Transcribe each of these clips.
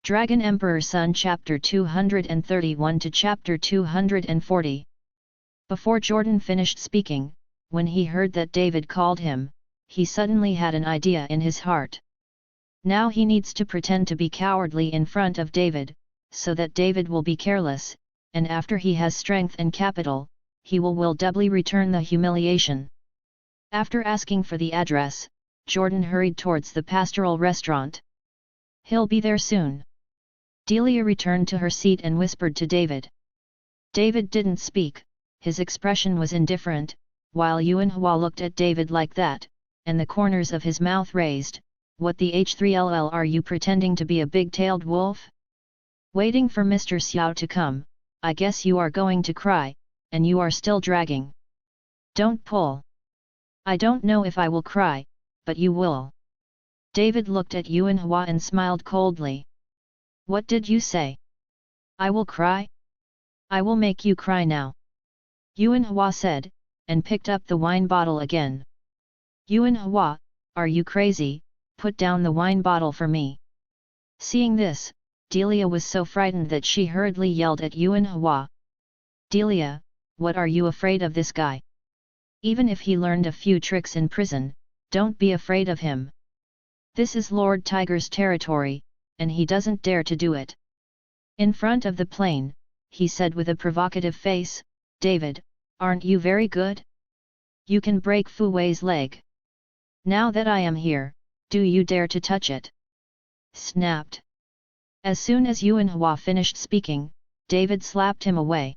Dragon Emperor Sun Chapter 231 to Chapter 240. Before Jordan finished speaking, when he heard that David called him, he suddenly had an idea in his heart. Now he needs to pretend to be cowardly in front of David, so that David will be careless, and after he has strength and capital, he will doubly return the humiliation. After asking for the address, Jordan hurried towards the pastoral restaurant. He'll be there soon. Delia returned to her seat and whispered to David. David didn't speak, his expression was indifferent, while Yuan Hua looked at David like that, and the corners of his mouth raised. What the H3LL are you pretending to be a big-tailed wolf? Waiting for Mr. Xiao to come, I guess you are going to cry, and you are still dragging. Don't pull. I don't know if I will cry, but you will. David looked at Yuan Hua and smiled coldly. What did you say? I will cry? I will make you cry now. Yuan Hua said, and picked up the wine bottle again. Yuan Hua, are you crazy? Put down the wine bottle for me. Seeing this, Delia was so frightened that she hurriedly yelled at Yuan Hua. Delia, what are you afraid of this guy? Even if he learned a few tricks in prison, don't be afraid of him. This is Lord Tiger's territory, and he doesn't dare to do it. In front of the plane, he said with a provocative face, David, aren't you very good? You can break Fu Wei's leg. Now that I am here, do you dare to touch it? Snapped. As soon as Yuan Hua finished speaking, David slapped him away.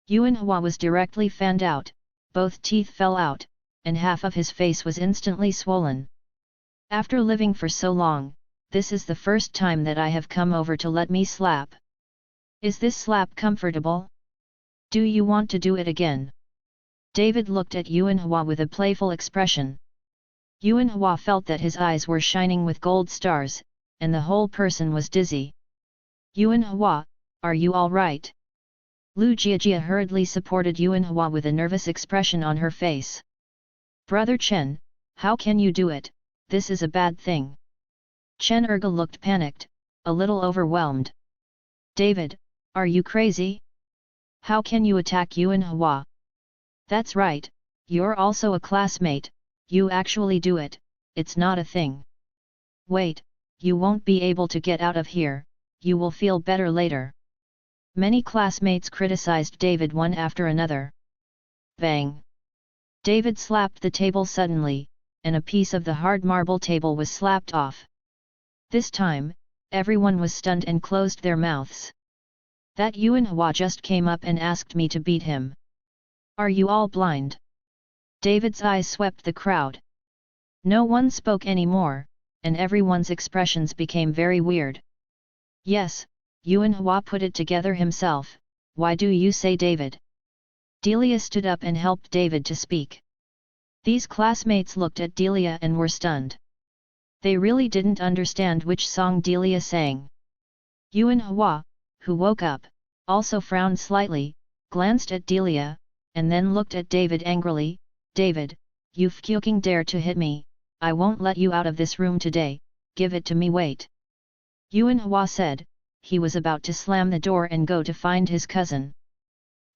Yuan Hua was directly fanned out, both teeth fell out, and half of his face was instantly swollen. After living for so long, this is the first time that I have come over to let me slap. Is this slap comfortable? Do you want to do it again? David looked at Yuan Hua with a playful expression. Yuan Hua felt that his eyes were shining with gold stars, and the whole person was dizzy. Yuan Hua, are you all right? Lu Jiajia hurriedly supported Yuan Hua with a nervous expression on her face. Brother Chen, how can you do it? This is a bad thing. Chen Erga looked panicked, a little overwhelmed. David, are you crazy? How can you attack Yuan Hua? That's right, you're also a classmate, you actually do it, it's not a thing. Wait, you won't be able to get out of here, you will feel better later. Many classmates criticized David one after another. Bang! David slapped the table suddenly, and a piece of the hard marble table was slapped off. This time, everyone was stunned and closed their mouths. That Yuan Hua just came up and asked me to beat him. Are you all blind? David's eyes swept the crowd. No one spoke anymore, and everyone's expressions became very weird. Yes, Yuan Hua put it together himself, why do you say David? Delia stood up and helped David to speak. These classmates looked at Delia and were stunned. They really didn't understand which song Delia sang. Yuan Hua, who woke up, also frowned slightly, glanced at Delia, and then looked at David angrily. David, you fucking dare to hit me, I won't let you out of this room today, give it to me wait. Yuan Hua said, he was about to slam the door and go to find his cousin.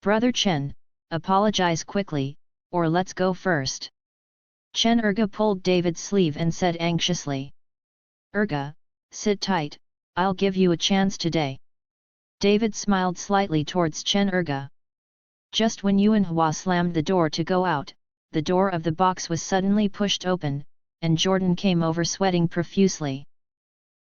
Brother Chen, apologize quickly, or let's go first. Chen Erga pulled David's sleeve and said anxiously. Erga, sit tight, I'll give you a chance today. David smiled slightly towards Chen Erga. Just when Yuan Hua slammed the door to go out, the door of the box was suddenly pushed open, and Jordan came over sweating profusely.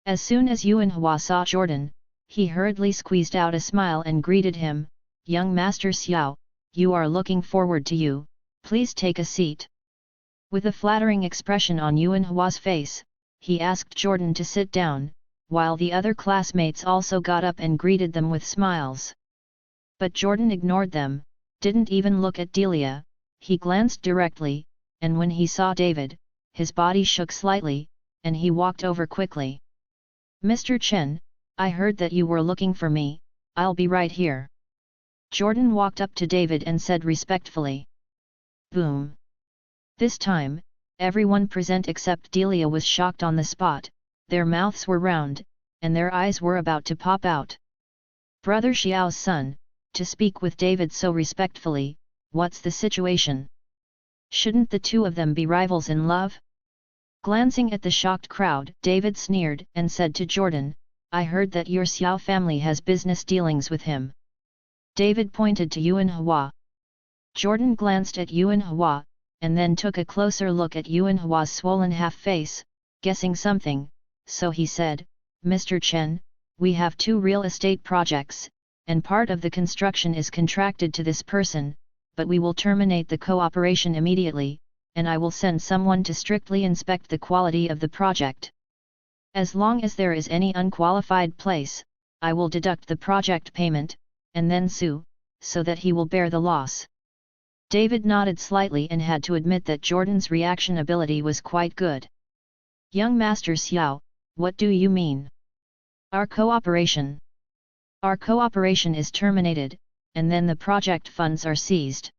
As soon as Yuan Hua saw Jordan, he hurriedly squeezed out a smile and greeted him, Young Master Xiao, you are looking forward to you, please take a seat. With a flattering expression on Yuan Hua's face, he asked Jordan to sit down, while the other classmates also got up and greeted them with smiles. But Jordan ignored them, didn't even look at Delia, he glanced directly, and when he saw David, his body shook slightly, and he walked over quickly. Mr. Chen, I heard that you were looking for me, I'll be right here. Jordan walked up to David and said respectfully. Boom! This time, everyone present except Delia was shocked on the spot, their mouths were round, and their eyes were about to pop out. "Brother Xiao's son, to speak with David so respectfully, what's the situation? Shouldn't the two of them be rivals in love?" Glancing at the shocked crowd, David sneered and said to Jordan, "I heard that your Xiao family has business dealings with him." David pointed to Yuan Hua. Jordan glanced at Yuan Hua, and then took a closer look at Yuan Hua's swollen half-face, guessing something, so he said, "Mr. Chen, we have 2 real estate projects, and part of the construction is contracted to this person, but we will terminate the cooperation immediately, and I will send someone to strictly inspect the quality of the project. As long as there is any unqualified place, I will deduct the project payment, and then sue, so that he will bear the loss." David nodded slightly and had to admit that Jordan's reaction ability was quite good. "Young Master Xiao, what do you mean? Our cooperation is terminated, and then the project funds are seized.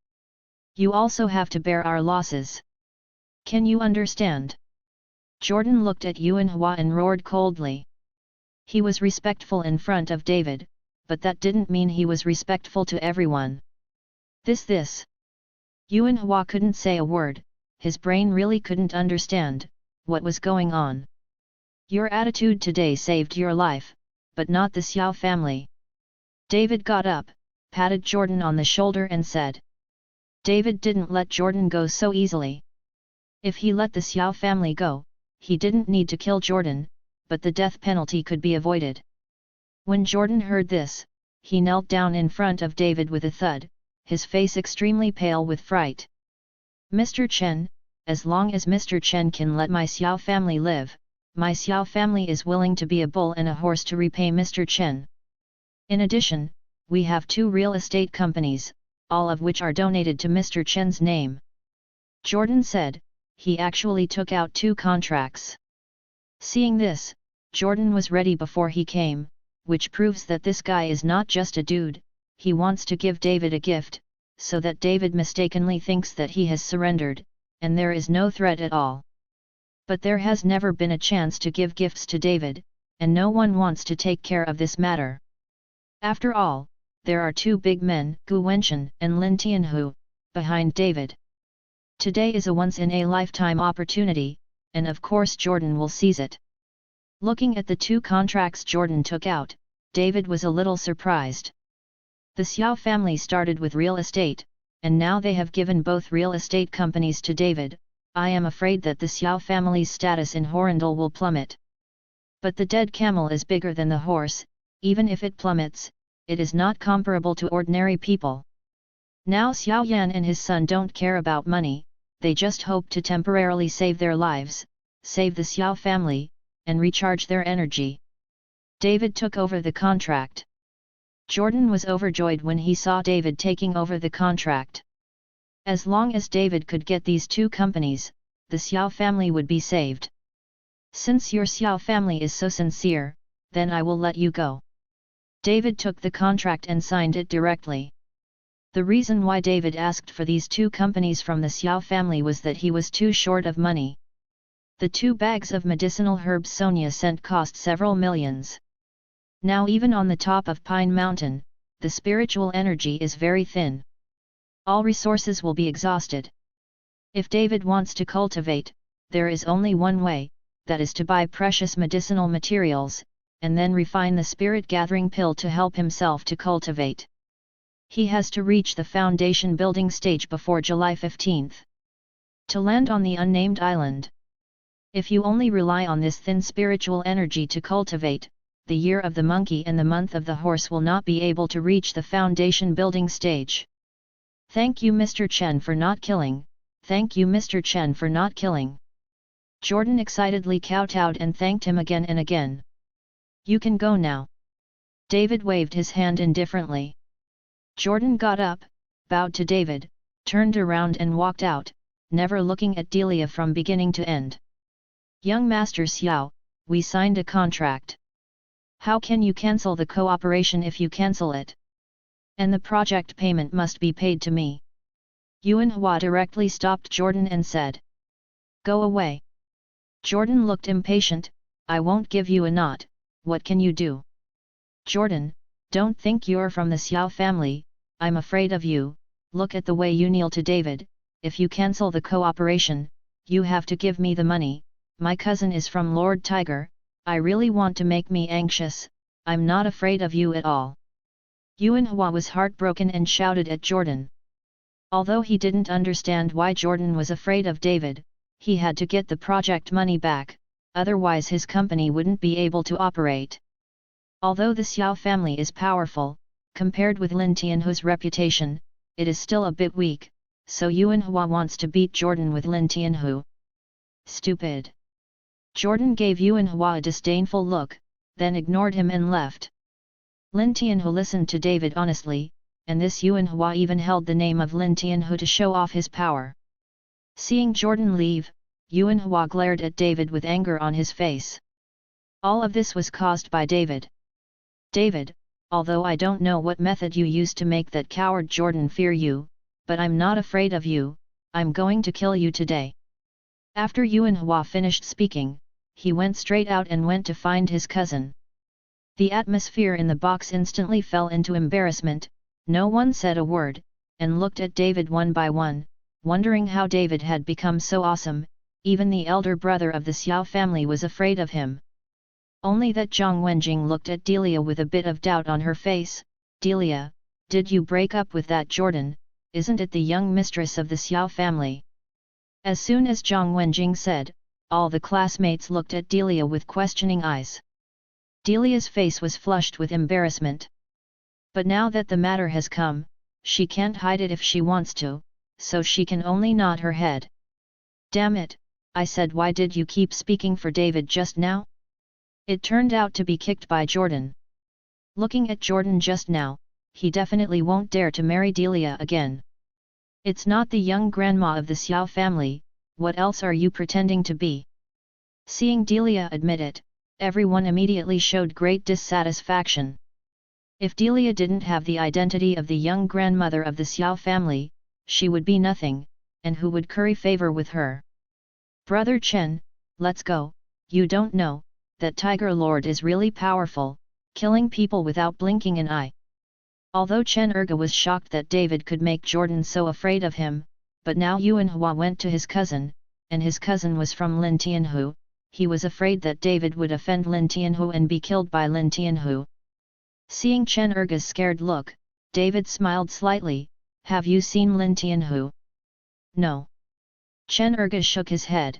You also have to bear our losses. Can you understand?" Jordan looked at Yuan Hua and roared coldly. He was respectful in front of David, but that didn't mean he was respectful to everyone. This. Yuan Hua couldn't say a word, his brain really couldn't understand what was going on. "Your attitude today saved your life, but not the Xiao family." David got up, patted Jordan on the shoulder and said. David didn't let Jordan go so easily. If he let the Xiao family go, he didn't need to kill Jordan, but the death penalty could be avoided. When Jordan heard this, he knelt down in front of David with a thud, his face extremely pale with fright. "Mr. Chen, as long as Mr. Chen can let my Xiao family live, my Xiao family is willing to be a bull and a horse to repay Mr. Chen. In addition, we have 2 real estate companies, all of which are donated to Mr. Chen's name." Jordan said, he actually took out 2 contracts. Seeing this, Jordan was ready before he came, which proves that this guy is not just a dude, he wants to give David a gift, so that David mistakenly thinks that he has surrendered, and there is no threat at all. But there has never been a chance to give gifts to David, and no one wants to take care of this matter. After all, there are 2 big men, Gu Wenchen and Lin Tianhu, behind David. Today is a once-in-a-lifetime opportunity, and of course Jordan will seize it. Looking at the 2 contracts Jordan took out, David was a little surprised. The Xiao family started with real estate, and now they have given both real estate companies to David. I am afraid that the Xiao family's status in Horrendal will plummet. But the dead camel is bigger than the horse, even if it plummets, it is not comparable to ordinary people. Now Xiao Yan and his son don't care about money, they just hope to temporarily save their lives, save the Xiao family, and recharge their energy. David took over the contract. Jordan was overjoyed when he saw David taking over the contract. As long as David could get these 2 companies, the Xiao family would be saved. "Since your Xiao family is so sincere, then I will let you go." David took the contract and signed it directly. The reason why David asked for these 2 companies from the Xiao family was that he was too short of money. The 2 bags of medicinal herbs Sonia sent cost several millions. Now even on the top of Pine Mountain, the spiritual energy is very thin. All resources will be exhausted. If David wants to cultivate, there is only one way, that is to buy precious medicinal materials, and then refine the spirit-gathering pill to help himself to cultivate. He has to reach the foundation building stage before July 15th. To land on the unnamed island. If you only rely on this thin spiritual energy to cultivate, the year of the monkey and the month of the horse will not be able to reach the foundation building stage. "Thank you Mr. Chen for not killing, thank you Mr. Chen for not killing." Jordan excitedly kowtowed and thanked him again and again. "You can go now." David waved his hand indifferently. Jordan got up, bowed to David, turned around and walked out, never looking at Delia from beginning to end. "Young Master Xiao, we signed a contract. How can you cancel the cooperation if you cancel it? And the project payment must be paid to me." Yuan Hua directly stopped Jordan and said. "Go away." Jordan looked impatient. "I won't give you a knot, what can you do? Jordan, don't think you're from the Xiao family, I'm afraid of you, look at the way you kneel to David, if you cancel the cooperation, you have to give me the money, my cousin is from Lord Tiger, I really want to make me anxious, I'm not afraid of you at all. Yuan Hua was heartbroken and shouted at Jordan. Although he didn't understand why Jordan was afraid of David, he had to get the project money back, otherwise his company wouldn't be able to operate. Although the Xiao family is powerful, compared with Lin Tianhu's reputation, it is still a bit weak, so Yuan Hua wants to beat Jordan with Lin Tianhu. Stupid! Jordan gave Yuan Hua a disdainful look, then ignored him and left. Lin Tianhu listened to David honestly, and this Yuan Hua even held the name of Lin Tianhu to show off his power. Seeing Jordan leave, Yuan Hua glared at David with anger on his face. All of this was caused by David. David, although I don't know what method you used to make that coward Jordan fear you, but I'm not afraid of you, I'm going to kill you today. After Yuan Hua finished speaking, he went straight out and went to find his cousin. The atmosphere in the box instantly fell into embarrassment, no one said a word, and looked at David one by one, wondering how David had become so awesome, even the elder brother of the Xiao family was afraid of him. Only that Zhang Wenjing looked at Delia with a bit of doubt on her face. Delia, did you break up with that Jordan, isn't it the young mistress of the Xiao family? As soon as Zhang Wenjing said, all the classmates looked at Delia with questioning eyes. Delia's face was flushed with embarrassment. But now that the matter has come, she can't hide it if she wants to, so she can only nod her head. Damn it, I said why did you keep speaking for David just now? It turned out to be kicked by Jordan. Looking at Jordan just now, he definitely won't dare to marry Delia again. It's not the young grandma of the Xiao family, what else are you pretending to be? Seeing Delia admit it, everyone immediately showed great dissatisfaction. If Delia didn't have the identity of the young grandmother of the Xiao family, she would be nothing, and who would curry favor with her? Brother Chen, let's go, you don't know, that Tiger Lord is really powerful, killing people without blinking an eye. Although Chen Erga was shocked that David could make Jordan so afraid of him, but now Yuan Hua went to his cousin, and his cousin was from Lin Tianhu, he was afraid that David would offend Lin Tianhu and be killed by Lin Tianhu. Seeing Chen Erga's scared look, David smiled slightly, have you seen Lin Tianhu? No. Chen Erga shook his head.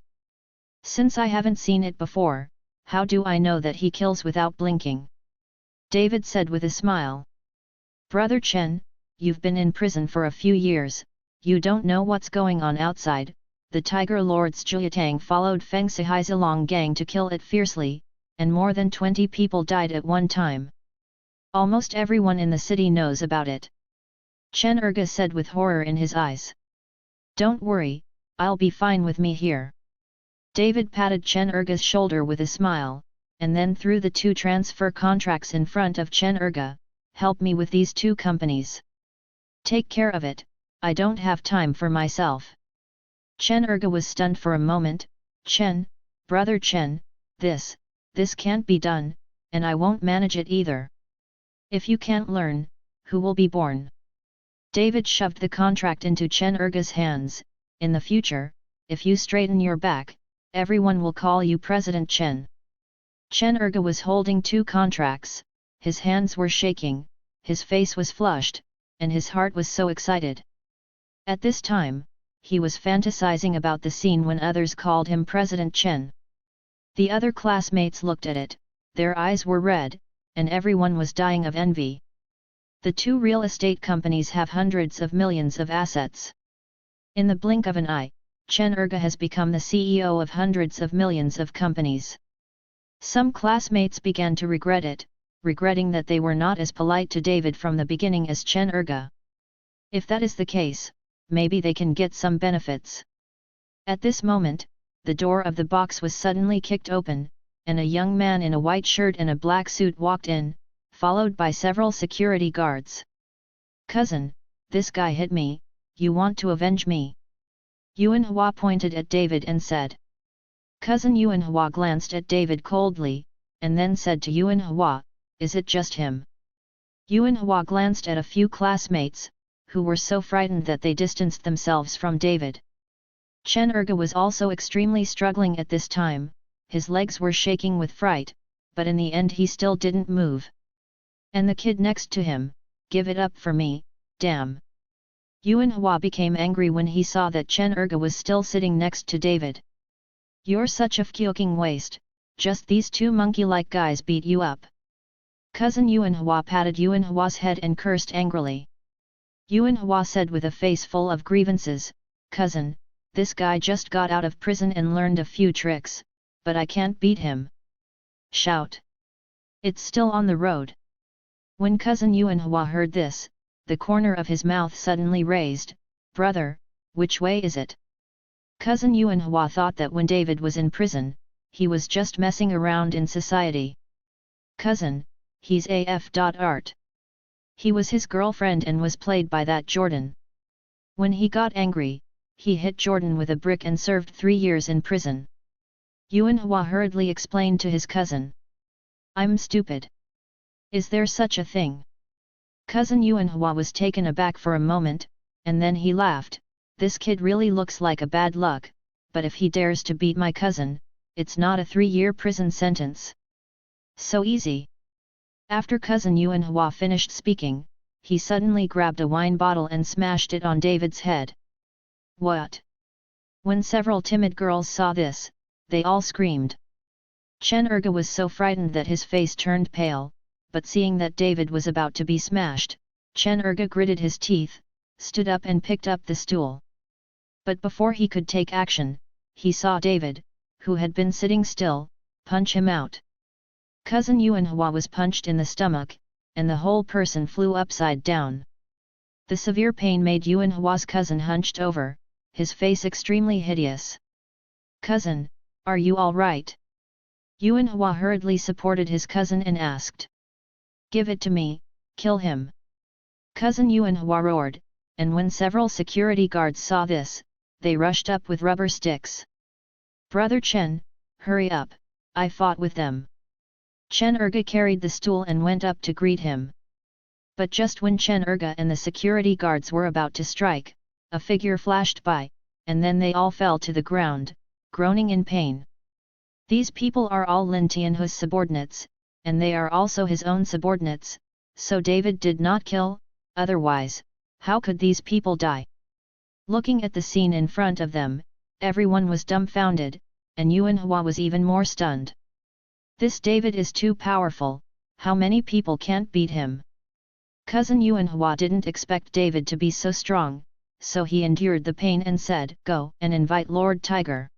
Since I haven't seen it before, how do I know that he kills without blinking? David said with a smile. Brother Chen, you've been in prison for a few years, you don't know what's going on outside. The Tiger Lord's Zhuyatang followed Feng Sihai's Along gang to kill it fiercely, and more than 20 people died at one time. Almost everyone in the city knows about it. Chen Erga said with horror in his eyes. Don't worry, I'll be fine with me here. David patted Chen Erga's shoulder with a smile, and then threw the 2 transfer contracts in front of Chen Erga, help me with these 2 companies. Take care of it, I don't have time for myself. Chen Erga was stunned for a moment. Chen, brother Chen, this can't be done, and I won't manage it either. If you can't learn, who will be born? David shoved the contract into Chen Erga's hands. In the future, if you straighten your back, everyone will call you President Chen. Chen Erga was holding 2 contracts, his hands were shaking, his face was flushed, and his heart was so excited. At this time, he was fantasizing about the scene when others called him President Chen. The other classmates looked at it, their eyes were red, and everyone was dying of envy. The 2 real estate companies have hundreds of millions of assets. In the blink of an eye, Chen Erga has become the CEO of hundreds of millions of companies. Some classmates began to regret it, regretting that they were not as polite to David from the beginning as Chen Erga. If that is the case, maybe they can get some benefits. At this moment, the door of the box was suddenly kicked open, and a young man in a white shirt and a black suit walked in, followed by several security guards. Cousin, this guy hit me, you want to avenge me? Yuan Hua pointed at David and said. Cousin Yuan Hua glanced at David coldly, and then said to Yuan Hua, "Is it just him?" Yuan Hua glanced at a few classmates, who were so frightened that they distanced themselves from David. Chen Erga was also extremely struggling at this time, his legs were shaking with fright, but in the end he still didn't move. And the kid next to him, "Give it up for me, damn." Yuan Hua became angry when he saw that Chen Erga was still sitting next to David. "You're such a fucking waste, just these two monkey-like guys beat you up." Cousin Yuan Hua patted Yuan Hua's head and cursed angrily. Yuan Hua said with a face full of grievances, "Cousin, this guy just got out of prison and learned a few tricks, but I can't beat him." Shout! It's still on the road. When cousin Yuan Hua heard this, the corner of his mouth suddenly raised, "Brother, which way is it?" Cousin Yuan Hua thought that when David was in prison, he was just messing around in society. "Cousin, he's AF.art. He was his girlfriend and was played by that Jordan." When he got angry, he hit Jordan with a brick and served 3 years in prison. Yuan Hua hurriedly explained to his cousin. "I'm stupid. Is there such a thing?" Cousin Yuan Hua was taken aback for a moment, and then he laughed, "This kid really looks like a bad luck, but if he dares to beat my cousin, it's not a 3-year prison sentence. So easy." After cousin Yuan Hua finished speaking, he suddenly grabbed a wine bottle and smashed it on David's head. "What?" When several timid girls saw this, they all screamed. Chen Erga was so frightened that his face turned pale, but seeing that David was about to be smashed, Chen Erga gritted his teeth, stood up and picked up the stool. But before he could take action, he saw David, who had been sitting still, punch him out. Cousin Yuan Hua was punched in the stomach, and the whole person flew upside down. The severe pain made Yuan Hua's cousin hunched over, his face extremely hideous. "Cousin, are you all right?" Yuan Hua hurriedly supported his cousin and asked. "Give it to me, kill him." Cousin Yuan Hua roared, and when several security guards saw this, they rushed up with rubber sticks. "Brother Chen, hurry up, I fought with them." Chen Erga carried the stool and went up to greet him. But just when Chen Erga and the security guards were about to strike, a figure flashed by, and then they all fell to the ground, groaning in pain. These people are all Lin Tianhu's subordinates, and they are also his own subordinates, so David did not kill, otherwise, how could these people die? Looking at the scene in front of them, everyone was dumbfounded, and Yuan Hua was even more stunned. This David is too powerful, how many people can't beat him? Cousin Yuan Hua didn't expect David to be so strong, so he endured the pain and said, "Go and invite Lord Tiger."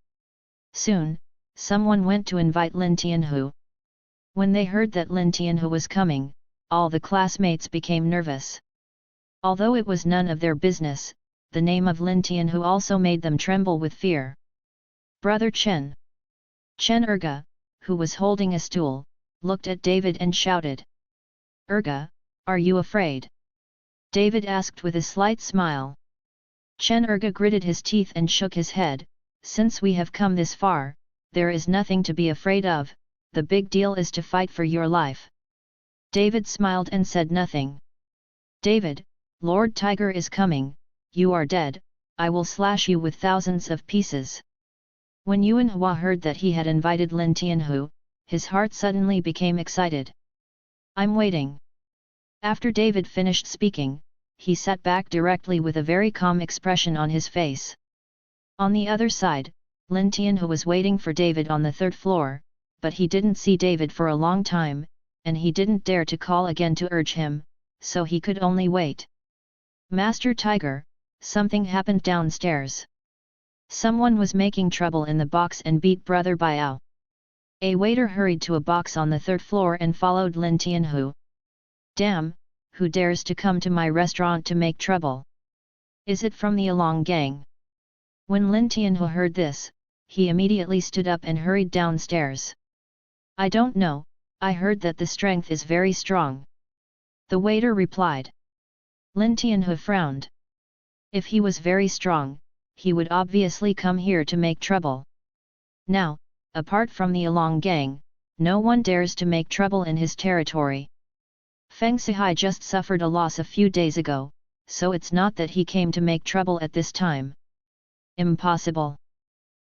Soon, someone went to invite Lin Tianhu. When they heard that Lin Tianhu was coming, all the classmates became nervous. Although it was none of their business, the name of Lin Tianhu also made them tremble with fear. "Brother Chen." Chen Erga, who was holding a stool, looked at David and shouted. "Erga, are you afraid?" David asked with a slight smile. Chen Erga gritted his teeth and shook his head, "Since we have come this far, there is nothing to be afraid of, the big deal is to fight for your life." David smiled and said nothing. "David, Lord Tiger is coming, you are dead, I will slash you with thousands of pieces." When Yuan Hua heard that he had invited Lin Tianhu, his heart suddenly became excited. "I'm waiting." After David finished speaking, he sat back directly with a very calm expression on his face. On the other side, Lin Tianhu was waiting for David on the 3rd floor, but he didn't see David for a long time, and he didn't dare to call again to urge him, so he could only wait. "Master Tiger, something happened downstairs. Someone was making trouble in the box and beat Brother Biao." A waiter hurried to a box on the 3rd floor and followed Lin Tianhu. "Damn, who dares to come to my restaurant to make trouble? Is it from the Along gang?" When Lin Tianhu heard this, he immediately stood up and hurried downstairs. "I don't know, I heard that the strength is very strong." The waiter replied. Lin Tianhu frowned. If he was very strong, he would obviously come here to make trouble. Now, apart from the Along gang, no one dares to make trouble in his territory. Feng Sihai just suffered a loss a few days ago, so it's not that he came to make trouble at this time. Impossible.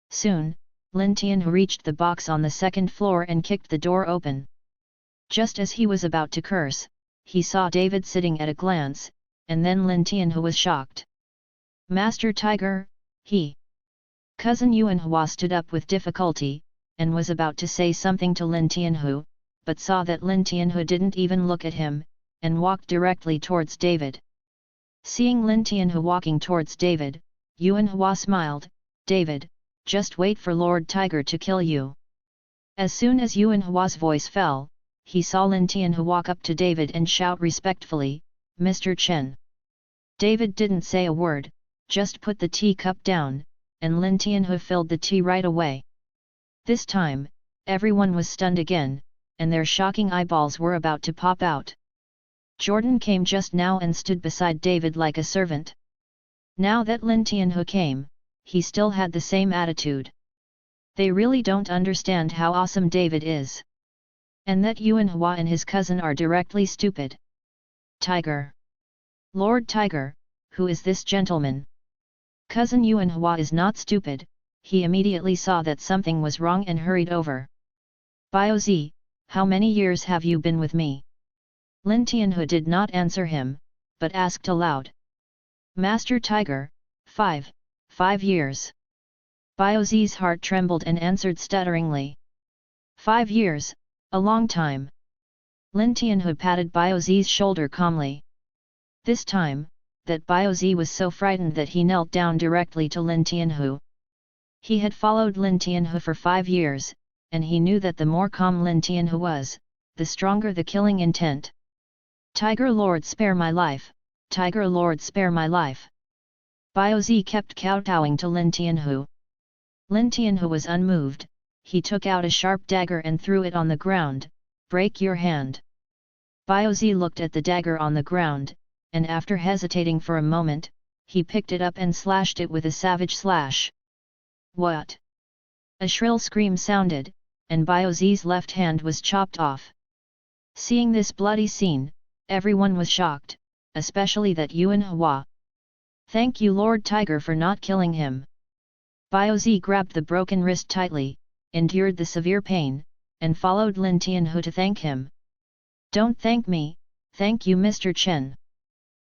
Soon, Lin Tianhu reached the box on the second floor and kicked the door open. Just as he was about to curse, he saw David sitting at a glance, and then Lin Tianhu was shocked. Master Tiger, he. Cousin Yuanhua stood up with difficulty, and was about to say something to Lin Tianhu, but saw that Lin Tianhu didn't even look at him, and walked directly towards David. Seeing Lin Tianhu walking towards David, Yuanhua smiled, "David, just wait for Lord Tiger to kill you." As soon as Yuanhua's voice fell, he saw Lin Tianhu walk up to David and shout respectfully, "Mr. Chen." David didn't say a word, just put the teacup down, and Lin Tianhu filled the tea right away. This time, everyone was stunned again, and their shocking eyeballs were about to pop out. Jordan came just now and stood beside David like a servant. Now that Lin Tianhu came, he still had the same attitude. They really don't understand how awesome David is. And that Yuanhua and his cousin are directly stupid. Tiger. Lord Tiger, who is this gentleman? Cousin Yuanhua is not stupid, he immediately saw that something was wrong and hurried over. Biozi, how many years have you been with me? Lin Tianhu did not answer him, but asked aloud. Master Tiger, 5 years. Biozi's heart trembled and answered stutteringly. 5 years, a long time. Lin Tianhu patted Biozi's shoulder calmly. This time, that Biozi was so frightened that he knelt down directly to Lin Tianhu. He had followed Lin Tianhu for 5 years, and he knew that the more calm Lin Tianhu was, the stronger the killing intent. Tiger Lord, spare my life, Tiger Lord, spare my life. Biozi kept kowtowing to Lin Tianhu. Lin Tianhu was unmoved, he took out a sharp dagger and threw it on the ground. Break your hand. Biozi looked at the dagger on the ground, and after hesitating for a moment, he picked it up and slashed it with a savage slash. What? A shrill scream sounded, and Biozi's left hand was chopped off. Seeing this bloody scene, everyone was shocked, especially that Yuanhua. Thank you Lord Tiger for not killing him. Biozi grabbed the broken wrist tightly, endured the severe pain, and followed Lin Tianhu to thank him. Don't thank me, thank you Mr. Chen.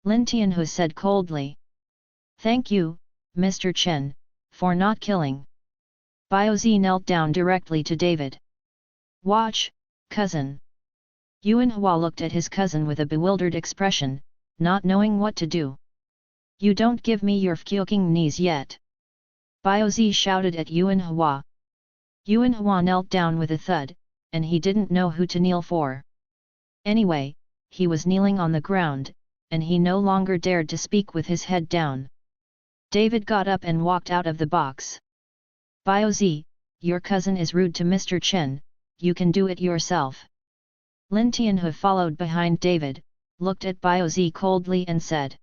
Lin Tianhu said coldly. Thank you, Mr. Chen, for not killing. Biozi knelt down directly to David. Watch, cousin. Yuanhua looked at his cousin with a bewildered expression, not knowing what to do. You don't give me your fucking knees yet. Biozi shouted at Yuanhua. Yuanhua knelt down with a thud, and he didn't know who to kneel for. Anyway, he was kneeling on the ground, and he no longer dared to speak with his head down. David got up and walked out of the box. Biozi, your cousin is rude to Mr. Chen, you can do it yourself. Lin Tianhu followed behind David, looked at Biozi coldly and said.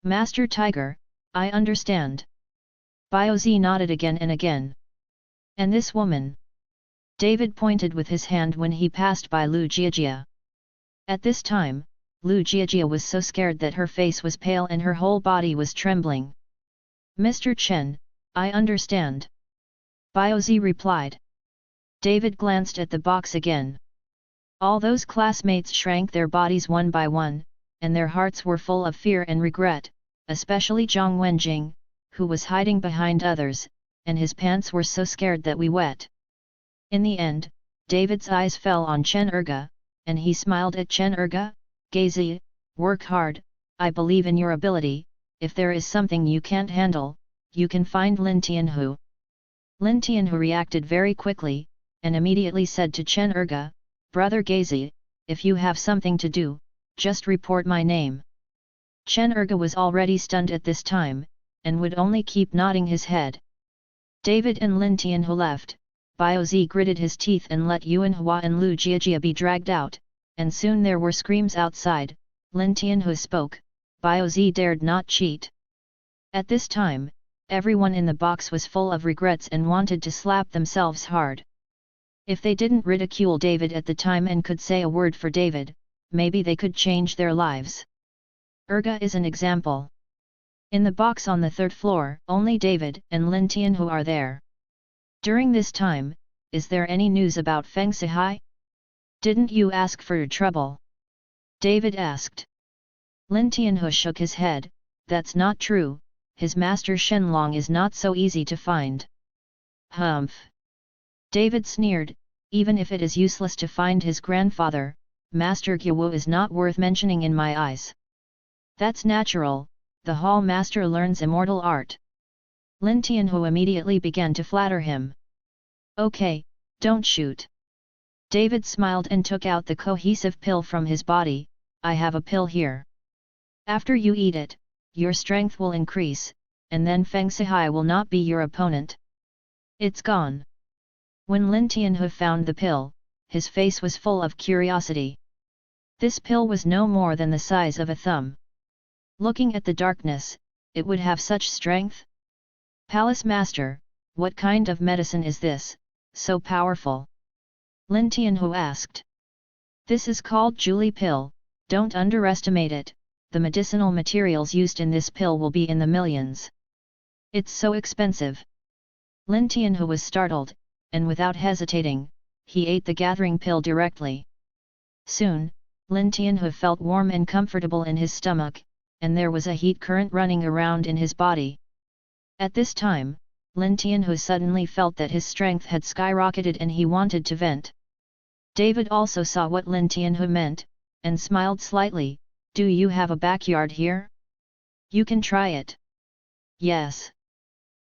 Master Tiger, I understand. Biozi nodded again and again. And this woman? David pointed with his hand when he passed by Lu Jiajia. At this time, Lu Jiajia was so scared that her face was pale and her whole body was trembling. Mr. Chen, I understand. Biozi replied. David glanced at the box again. All those classmates shrank their bodies one by one, and their hearts were full of fear and regret, especially Zhang Wenjing, who was hiding behind others, and his pants were so scared that we wet. In the end, David's eyes fell on Chen Erga, and he smiled at Chen Erga. Gazi, work hard, I believe in your ability, if there is something you can't handle, you can find Lin Tianhu. Lin Tianhu reacted very quickly, and immediately said to Chen Erga, Brother Gazi, if you have something to do, just report my name. Chen Erga was already stunned at this time, and would only keep nodding his head. David and Lin Tianhu left, Biozi gritted his teeth and let Yuanhua and Lu Jiajia be dragged out, and soon there were screams outside. Lin Tianhu spoke, Biozi dared not cheat. At this time, everyone in the box was full of regrets and wanted to slap themselves hard. If they didn't ridicule David at the time and could say a word for David, maybe they could change their lives. Urga is an example. In the box on the third floor, only David and Lin Tianhu are there. During this time, is there any news about Feng Sihai? Didn't you ask for trouble? David asked. Lin Tianhu shook his head, that's not true, his master Shenlong is not so easy to find. Humph! David sneered, even if it is useless to find his grandfather, Master Gyawu is not worth mentioning in my eyes. That's natural, the hall master learns immortal art. Lin Tianhu immediately began to flatter him. Okay, don't shoot. David smiled and took out the cohesive pill from his body. I have a pill here. After you eat it, your strength will increase, and then Feng Sihai will not be your opponent. It's gone. When Lin Tianhu found the pill, his face was full of curiosity. This pill was no more than the size of a thumb. Looking at the darkness, it would have such strength? Palace Master, what kind of medicine is this, so powerful? Lin Tianhu asked. This is called Julie pill, don't underestimate it, the medicinal materials used in this pill will be in the millions. It's so expensive. Lin Tianhu was startled, and without hesitating, he ate the gathering pill directly. Soon, Lin Tianhu felt warm and comfortable in his stomach, and there was a heat current running around in his body. At this time, Lin Tianhu suddenly felt that his strength had skyrocketed and he wanted to vent. David also saw what Lin Tianhu meant, and smiled slightly. Do you have a backyard here? You can try it. Yes.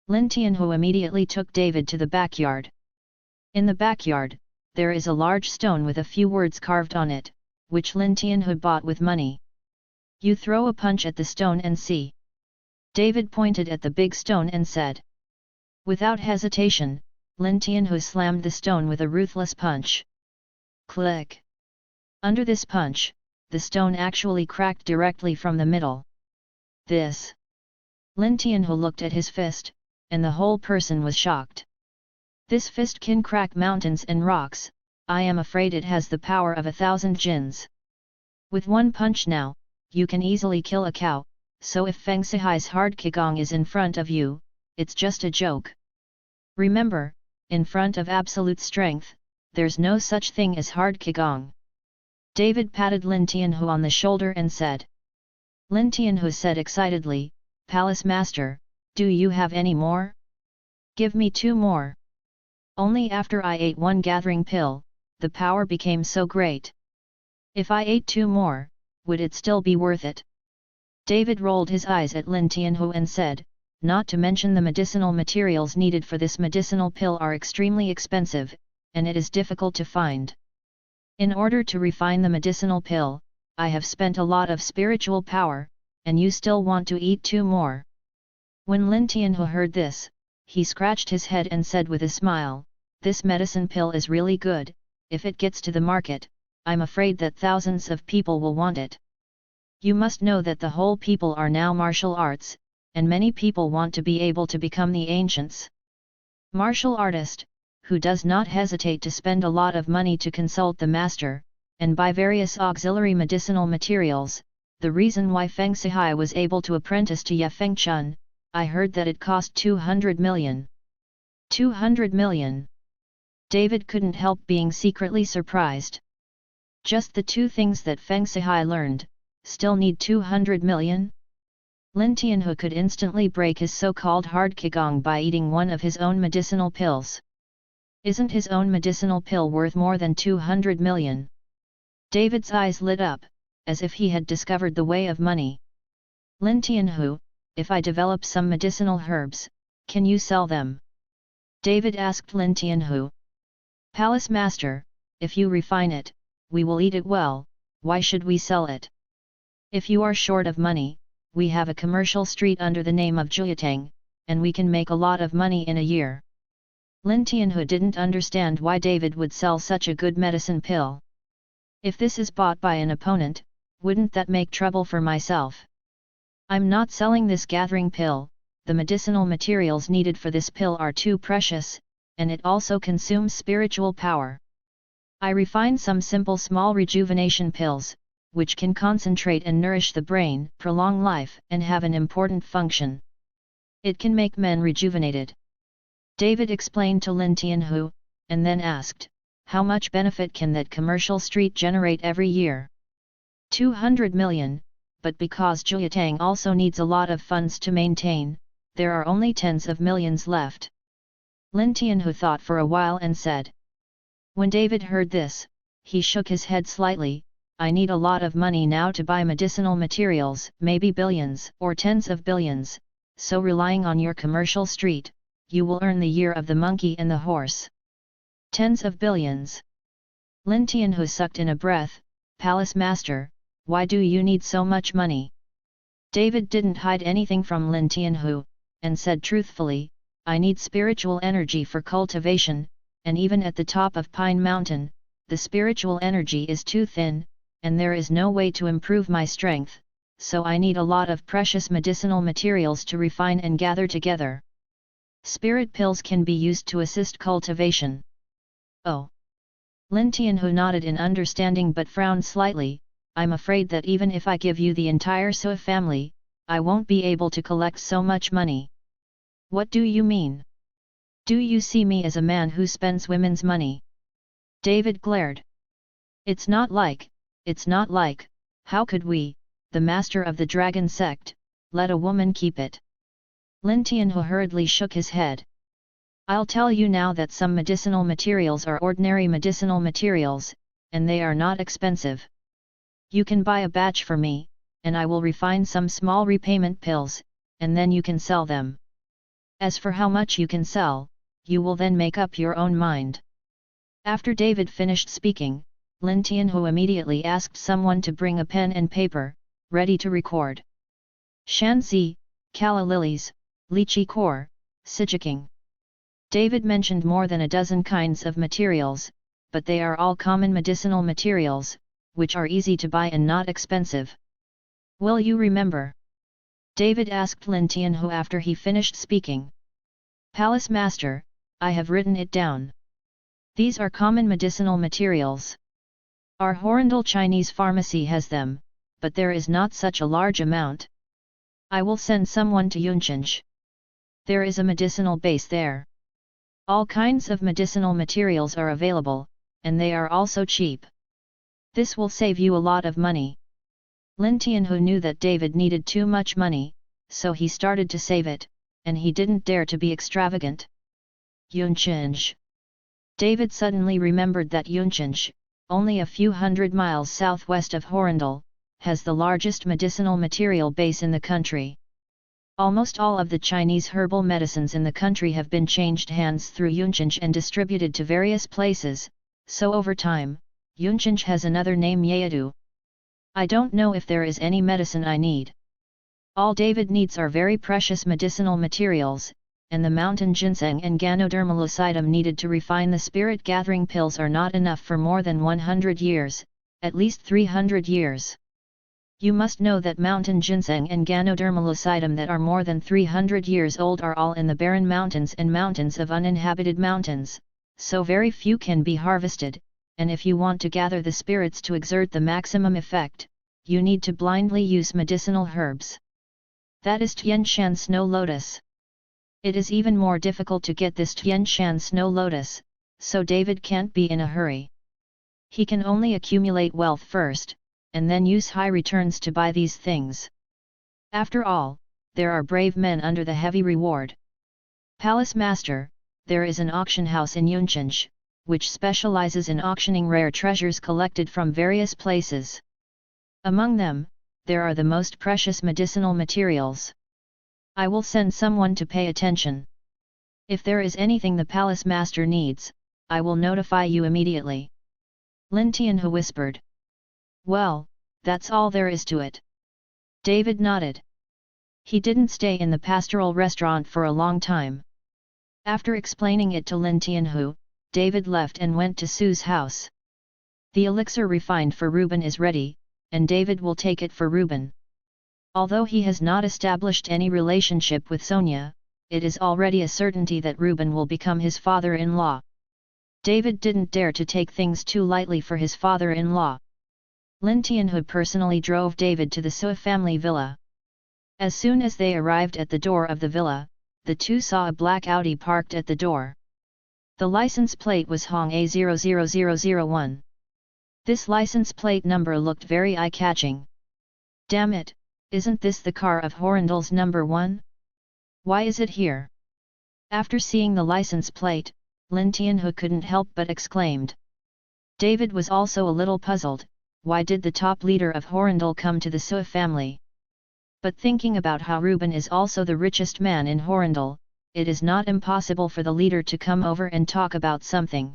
Lin Tianhu immediately took David to the backyard. In the backyard, there is a large stone with a few words carved on it, which Lin Tianhu bought with money. You throw a punch at the stone and see. David pointed at the big stone and said. Without hesitation, Lin Tianhu slammed the stone with a ruthless punch. Click! Under this punch, the stone actually cracked directly from the middle. This! Lin Tianhu looked at his fist, and the whole person was shocked. This fist can crack mountains and rocks, I am afraid it has the power of 1,000 jinns. With one punch now, you can easily kill a cow, so if Feng Sihai's hard Qigong is in front of you, it's just a joke. Remember, in front of absolute strength, there's no such thing as hard Qigong. David patted Lin Tianhu on the shoulder and said. Lin Tianhu said excitedly, Palace Master, do you have any more? Give me 2 more. Only after I ate 1 gathering pill, the power became so great. If I ate 2 more, would it still be worth it? David rolled his eyes at Lin Tianhu and said, not to mention the medicinal materials needed for this medicinal pill are extremely expensive, and it is difficult to find. In order to refine the medicinal pill, I have spent a lot of spiritual power, and you still want to eat 2 more. When Lin Tianhu heard this, he scratched his head and said with a smile, this medicine pill is really good, if it gets to the market, I'm afraid that thousands of people will want it. You must know that the whole people are now martial arts, and many people want to be able to become the ancients. Martial artist, who does not hesitate to spend a lot of money to consult the master, and buy various auxiliary medicinal materials, the reason why Feng Sihai was able to apprentice to Ye Fengchun, I heard that it cost 200 million. 200 million! David couldn't help being secretly surprised. Just the 2 things that Feng Sihai learned, still need 200 million? Lin Tianhu could instantly break his so-called hard Qigong by eating one of his own medicinal pills. Isn't his own medicinal pill worth more than 200 million? David's eyes lit up, as if he had discovered the way of money. Lin Tianhu, if I develop some medicinal herbs, can you sell them? David asked Lin Tianhu. Palace Master, if you refine it, we will eat it well, why should we sell it? If you are short of money, we have a commercial street under the name of Juyatang, and we can make a lot of money in a year. Lin Tianhu didn't understand why David would sell such a good medicine pill. If this is bought by an opponent, wouldn't that make trouble for myself? I'm not selling this gathering pill, the medicinal materials needed for this pill are too precious, and it also consumes spiritual power. I refine some simple small rejuvenation pills, which can concentrate and nourish the brain, prolong life, and have an important function. It can make men rejuvenated. David explained to Lin Tianhu, and then asked, how much benefit can that commercial street generate every year? 200 million, but because Jiatang also needs a lot of funds to maintain, there are only tens of millions left. Lin Tianhu thought for a while and said. When David heard this, he shook his head slightly. I need a lot of money now to buy medicinal materials, maybe billions or tens of billions, so relying on your commercial street, you will earn the year of the monkey and the horse. Tens of billions. Lin Tianhu sucked in a breath. Palace Master, why do you need so much money? David didn't hide anything from Lin Tianhu, and said truthfully, I need spiritual energy for cultivation, and even at the top of Pine Mountain, the spiritual energy is too thin, and there is no way to improve my strength, so I need a lot of precious medicinal materials to refine and gather together. Spirit pills can be used to assist cultivation. Oh! Lin Tianhu nodded in understanding but frowned slightly. I'm afraid that even if I give you the entire Sui family, I won't be able to collect so much money. What do you mean? Do you see me as a man who spends women's money? David glared. It's not like, how could we, the master of the dragon sect, let a woman keep it? Lin Tianhu hurriedly shook his head. I'll tell you now that some medicinal materials are ordinary medicinal materials, and they are not expensive. You can buy a batch for me, and I will refine some small repayment pills, and then you can sell them. As for how much you can sell, you will then make up your own mind. After David finished speaking, Lin Tianhu immediately asked someone to bring a pen and paper, ready to record. Shanxi, calla lilies, lychee core, sijiking. David mentioned more than a dozen kinds of materials, but they are all common medicinal materials, which are easy to buy and not expensive. Will you remember? David asked Lin Tianhu after he finished speaking. Palace Master, I have written it down. These are common medicinal materials. Our Horrendal Chinese pharmacy has them, but there is not such a large amount. I will send someone to Yunchenj. There is a medicinal base there. All kinds of medicinal materials are available, and they are also cheap. This will save you a lot of money. Lin Tianhu knew that David needed too much money, so he started to save it, and he didn't dare to be extravagant. Yunchenj. David suddenly remembered that Yunchenj, only a few hundred miles southwest of Horrendal, has the largest medicinal material base in the country. Almost all of the Chinese herbal medicines in the country have been changed hands through Yunchenj and distributed to various places, so over time, Yunchenj has another name Yaidu. I don't know if there is any medicine I need. All David needs are very precious medicinal materials, and the mountain ginseng and Ganoderma lucidum needed to refine the spirit gathering pills are not enough for more than 100 years, at least 300 years. You must know that mountain ginseng and Ganoderma lucidum that are more than 300 years old are all in the barren mountains and mountains of uninhabited mountains, so very few can be harvested, and if you want to gather the spirits to exert the maximum effect, you need to blindly use medicinal herbs. That is Tianshan snow lotus. It is even more difficult to get this Tianshan snow lotus, so David can't be in a hurry. He can only accumulate wealth first, and then use high returns to buy these things. After all, there are brave men under the heavy reward. Palace Master, there is an auction house in Yunchenj, which specializes in auctioning rare treasures collected from various places. Among them, there are the most precious medicinal materials. I will send someone to pay attention. If there is anything the Palace Master needs, I will notify you immediately. Lin Tianhu whispered. Well, that's all there is to it. David nodded. He didn't stay in the pastoral restaurant for a long time. After explaining it to Lin Tianhu, David left and went to Su's house. The elixir refined for Reuben is ready, and David will take it for Reuben. Although he has not established any relationship with Sonia, it is already a certainty that Reuben will become his father-in-law. David didn't dare to take things too lightly for his father-in-law. Lin Tianhe personally drove David to the Sui family villa. As soon as they arrived at the door of the villa, the two saw a black Audi parked at the door. The license plate was Hong A00001. This license plate number looked very eye-catching. Damn it, isn't this the car of Horrendel's number 1? Why is it here? After seeing the license plate, Lin Tianhe couldn't help but exclaimed. David was also a little puzzled, why did the top leader of Horrendel come to the Sui family? But thinking about how Reuben is also the richest man in Horrendel, it is not impossible for the leader to come over and talk about something.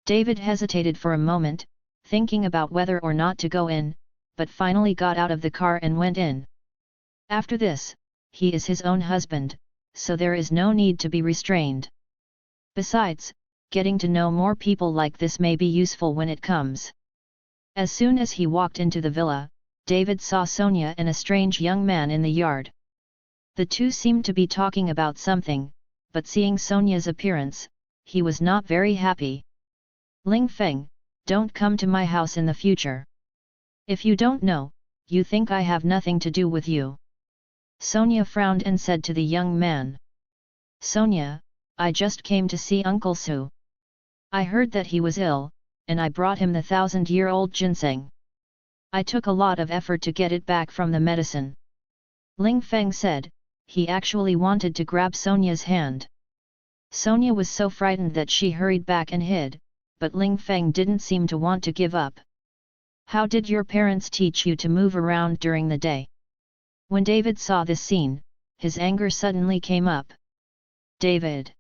David hesitated for a moment, thinking about whether or not to go in, but finally got out of the car and went in. After this, he is his own husband, so there is no need to be restrained. Besides, getting to know more people like this may be useful when it comes. As soon as he walked into the villa, David saw Sonia and a strange young man in the yard. The two seemed to be talking about something, but seeing Sonia's appearance, he was not very happy. Ling Feng, don't come to my house in the future. If you don't know, you think I have nothing to do with you. Sonia frowned and said to the young man. Sonia, I just came to see Uncle Su. I heard that he was ill, and I brought him the 1000-year-old ginseng. I took a lot of effort to get it back from the medicine. Ling Feng said, he actually wanted to grab Sonia's hand. Sonia was so frightened that she hurried back and hid, but Ling Feng didn't seem to want to give up. How did your parents teach you to move around during the day? When David saw this scene, his anger suddenly came up. David.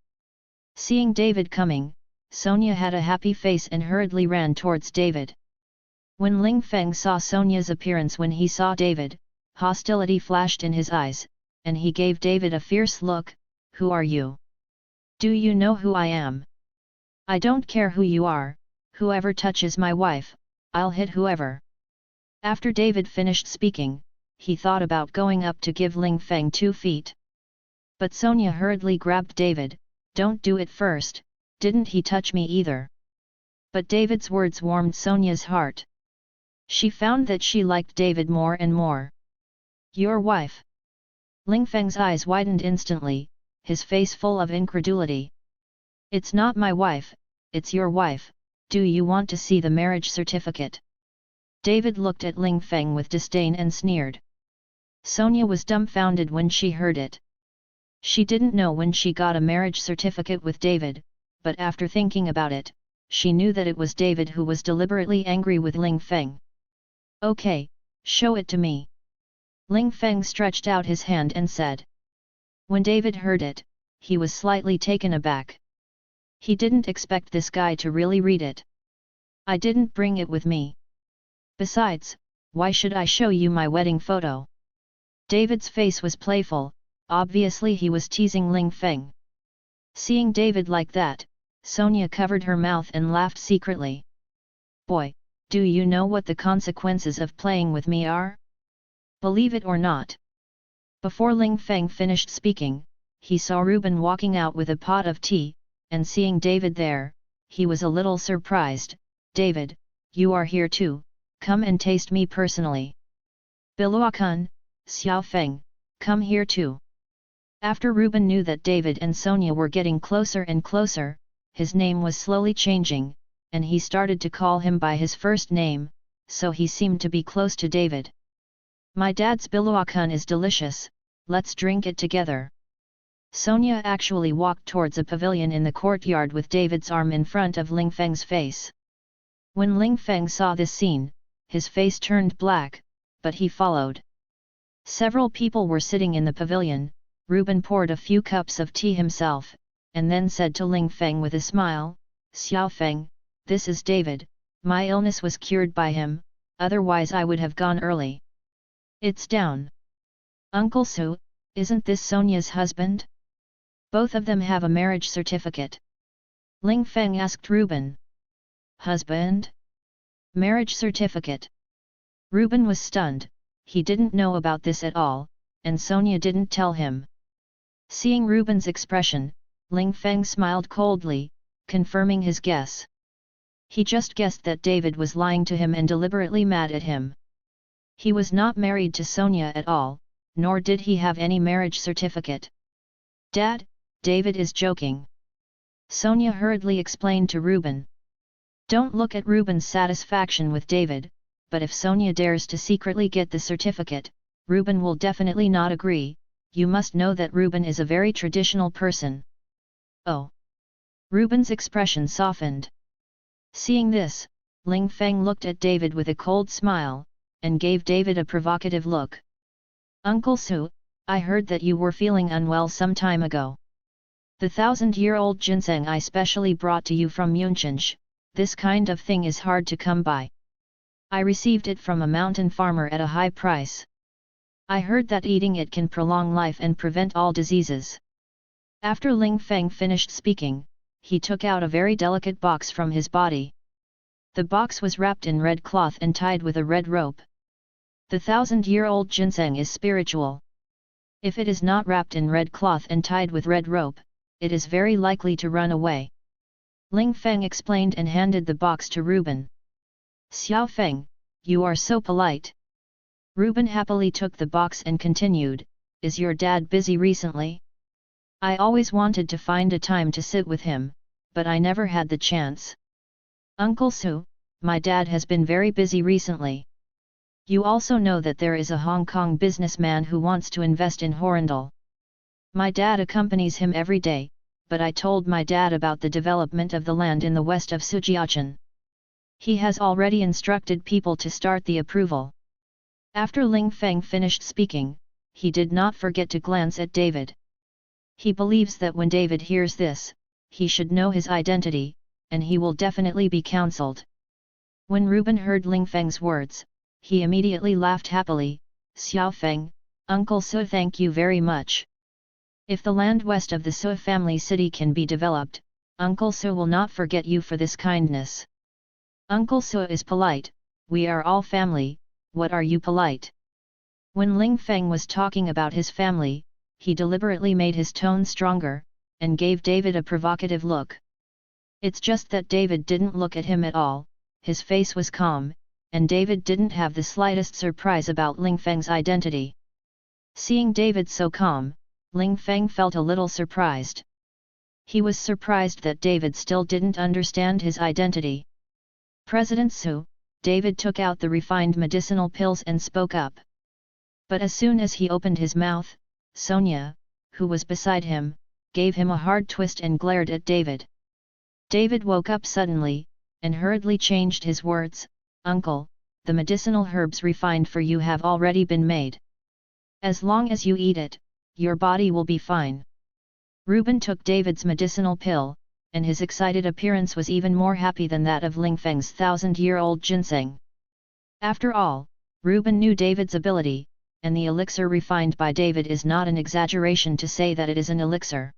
Seeing David coming, Sonia had a happy face and hurriedly ran towards David. When Ling Feng saw Sonia's appearance when he saw David, hostility flashed in his eyes, and he gave David a fierce look. Who are you? Do you know who I am? I don't care who you are, whoever touches my wife, I'll hit whoever. After David finished speaking, he thought about going up to give Ling Feng 2 feet. But Sonia hurriedly grabbed David. Don't do it first, didn't he touch me either? But David's words warmed Sonia's heart. She found that she liked David more and more. Your wife? Ling Feng's eyes widened instantly, his face full of incredulity. It's not my wife, it's your wife, do you want to see the marriage certificate? David looked at Ling Feng with disdain and sneered. Sonia was dumbfounded when she heard it. She didn't know when she got a marriage certificate with David, but after thinking about it, she knew that it was David who was deliberately angry with Ling Feng. Okay, show it to me. Ling Feng stretched out his hand and said. When David heard it, he was slightly taken aback. He didn't expect this guy to really read it. I didn't bring it with me. Besides, why should I show you my wedding photo? David's face was playful, obviously he was teasing Ling Feng. Seeing David like that, Sonia covered her mouth and laughed secretly. Boy, do you know what the consequences of playing with me are? Believe it or not. Before Ling Feng finished speaking, he saw Reuben walking out with a pot of tea, and seeing David there, he was a little surprised. David, you are here too, come and taste me personally. Biluakun, Xiao Feng, come here too. After Reuben knew that David and Sonia were getting closer and closer, his name was slowly changing, and he started to call him by his first name, so he seemed to be close to David. My dad's Biluakun is delicious, let's drink it together. Sonia actually walked towards a pavilion in the courtyard with David's arm in front of Ling Feng's face. When Ling Feng saw this scene, his face turned black, but he followed. Several people were sitting in the pavilion. Reuben poured a few cups of tea himself, and then said to Ling Feng with a smile, Xiao Feng, this is David, my illness was cured by him, otherwise I would have gone early. It's down. Uncle Su, isn't this Sonia's husband? Both of them have a marriage certificate. Ling Feng asked Reuben. Husband? Marriage certificate? Reuben was stunned, he didn't know about this at all, and Sonia didn't tell him. Seeing Reuben's expression, Ling Feng smiled coldly, confirming his guess. He just guessed that David was lying to him and deliberately mad at him. He was not married to Sonia at all, nor did he have any marriage certificate. "Dad, David is joking," Sonia hurriedly explained to Reuben. Don't look at Reuben's satisfaction with David, but if Sonia dares to secretly get the certificate, Reuben will definitely not agree. You must know that Reuben is a very traditional person. Oh! Reuben's expression softened. Seeing this, Ling Feng looked at David with a cold smile, and gave David a provocative look. "Uncle Su, I heard that you were feeling unwell some time ago. The 1000-year-old ginseng I specially brought to you from Munchench, this kind of thing is hard to come by. I received it from a mountain farmer at a high price. I heard that eating it can prolong life and prevent all diseases." After Ling Feng finished speaking, he took out a very delicate box from his body. The box was wrapped in red cloth and tied with a red rope. The 1000-year-old ginseng is spiritual. If it is not wrapped in red cloth and tied with red rope, it is very likely to run away. Ling Feng explained and handed the box to Reuben. "Xiao Feng, you are so polite." Reuben happily took the box and continued, "Is your dad busy recently? I always wanted to find a time to sit with him, but I never had the chance." "Uncle Su, my dad has been very busy recently. You also know that there is a Hong Kong businessman who wants to invest in Horindal. My dad accompanies him every day, but I told my dad about the development of the land in the west of Sujiachen. He has already instructed people to start the approval." After Ling Feng finished speaking, he did not forget to glance at David. He believes that when David hears this, he should know his identity, and he will definitely be counseled. When Reuben heard Ling Feng's words, he immediately laughed happily. "Xiao Feng, Uncle Su, thank you very much. If the land west of the Su family city can be developed, Uncle Su will not forget you for this kindness. Uncle Su is polite, we are all family, what are you polite?" When Ling Feng was talking about his family, he deliberately made his tone stronger, and gave David a provocative look. It's just that David didn't look at him at all, his face was calm, and David didn't have the slightest surprise about Ling Feng's identity. Seeing David so calm, Ling Feng felt a little surprised. He was surprised that David still didn't understand his identity. "President Su," David took out the refined medicinal pills and spoke up. But as soon as he opened his mouth, Sonia, who was beside him, gave him a hard twist and glared at David. David woke up suddenly, and hurriedly changed his words. "Uncle, the medicinal herbs refined for you have already been made. As long as you eat it, your body will be fine." Reuben took David's medicinal pill, and his excited appearance was even more happy than that of Ling Feng's 1000-year-old ginseng. After all, Reuben knew David's ability, and the elixir refined by David is not an exaggeration to say that it is an elixir.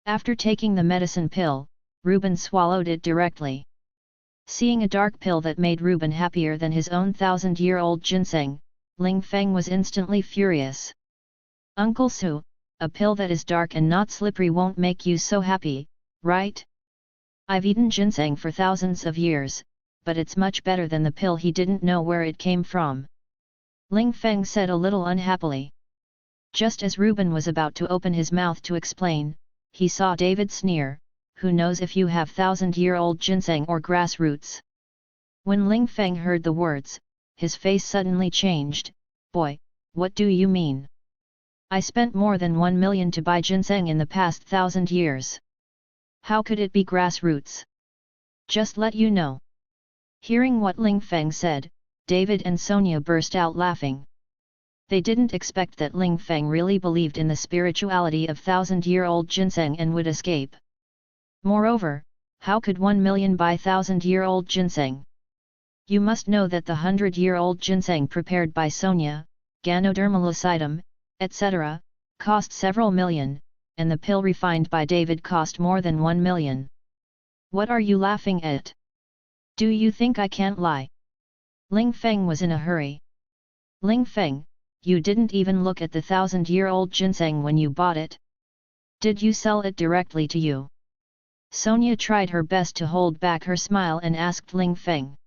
After taking the medicine pill, Reuben swallowed it directly. Seeing a dark pill that made Reuben happier than his own 1000-year-old ginseng, Ling Feng was instantly furious. "Uncle Su, a pill that is dark and not slippery won't make you so happy, right? I've eaten ginseng for thousands of years, but it's much better than the pill he didn't know where it came from," Ling Feng said a little unhappily. Just as Reuben was about to open his mouth to explain, he saw David sneer, "Who knows if you have 1000-year-old ginseng or grass roots?" When Ling Feng heard the words, his face suddenly changed. "Boy, what do you mean? I spent more than 1 million to buy ginseng in the past 1000 years. How could it be grass roots? Just let you know." Hearing what Ling Feng said, David and Sonia burst out laughing. They didn't expect that Ling Feng really believed in the spirituality of 1000-year-old ginseng and would escape. Moreover, how could 1 million buy 1000-year-old ginseng? You must know that the 100-year-old ginseng prepared by Sonia, Ganoderma lucidum, etc., cost several million, and the pill refined by David cost more than 1 million. What are you laughing at? Do you think I can't lie? Ling Feng was in a hurry. "Ling Feng, you didn't even look at the 1000-year-old ginseng when you bought it. Did you sell it directly to you? Sonia tried her best to hold back her smile and asked Ling Feng.